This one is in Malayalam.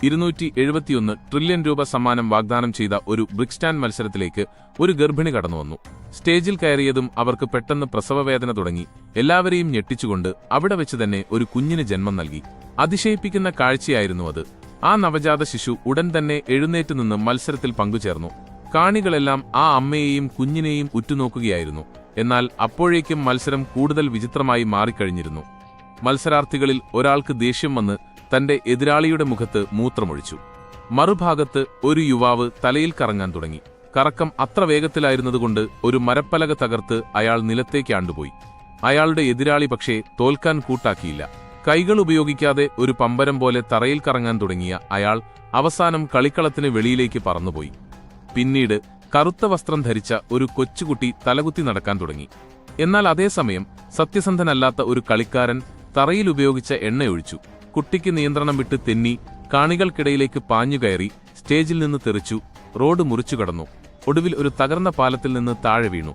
271 ട്രില്യൺ രൂപ സമ്മാനം വാഗ്ദാനം ചെയ്ത ഒരു ബ്രിക്സ്റ്റാൻഡ് മത്സരത്തിലേക്ക് ഒരു ഗർഭിണി കടന്നുവന്നു. സ്റ്റേജിൽ കയറിയതും അവർക്ക് പെട്ടെന്ന് പ്രസവവേദന തുടങ്ങി. എല്ലാവരെയും ഞെട്ടിച്ചുകൊണ്ട് അവിടെ വെച്ച് തന്നെ ഒരു കുഞ്ഞിന് ജന്മം നൽകി. അതിശയിപ്പിക്കുന്ന കാഴ്ചയായിരുന്നു അത്. ആ നവജാത ശിശു ഉടൻ തന്നെ എഴുന്നേറ്റ് നിന്ന് മത്സരത്തിൽ പങ്കുചേർന്നു. കാണികളെല്ലാം ആ അമ്മയെയും കുഞ്ഞിനെയും ഉറ്റുനോക്കുകയായിരുന്നു. എന്നാൽ അപ്പോഴേക്കും മത്സരം കൂടുതൽ വിചിത്രമായി മാറിക്കഴിഞ്ഞിരുന്നു. മത്സരാർത്ഥികളിൽ ഒരാൾക്ക് ദേഷ്യം വന്ന് തന്റെ എതിരാളിയുടെ മുഖത്ത് മൂത്രമൊഴിച്ചു. മറുഭാഗത്ത് ഒരു യുവാവ് തലയിൽ കറങ്ങാൻ തുടങ്ങി. കറക്കം അത്ര വേഗത്തിലായിരുന്നതുകൊണ്ട് ഒരു മരപ്പലക തകർത്ത് അയാൾ നിലത്തേക്ക് ആണ്ടുപോയി. അയാളുടെ എതിരാളി പക്ഷേ തോൽക്കാൻ കൂട്ടാക്കിയില്ല. കൈകൾ ഉപയോഗിക്കാതെ ഒരു പമ്പരം പോലെ തറയിൽ കറങ്ങാൻ തുടങ്ങിയ അയാൾ അവസാനം കളിക്കളത്തിന് വെളിയിലേക്ക് പറന്നുപോയി. പിന്നീട് കറുത്ത വസ്ത്രം ധരിച്ച ഒരു കൊച്ചുകുട്ടി തലകുത്തി നടക്കാൻ തുടങ്ങി. എന്നാൽ അതേസമയം സത്യസന്ധനല്ലാത്ത ഒരു കളിക്കാരൻ തറയിൽ ഉപയോഗിച്ച എണ്ണയൊഴിച്ചു. കുട്ടിക്ക് നിയന്ത്രണം വിട്ട് തെന്നി കാണികൾക്കിടയിലേക്ക് പാഞ്ഞുകയറി സ്റ്റേജിൽ നിന്ന് തെറിച്ചു. റോഡ് മുറിച്ചു കടന്നു. ഒടുവിൽ ഒരു തകർന്ന പാലത്തിൽ നിന്ന് താഴെ വീണു.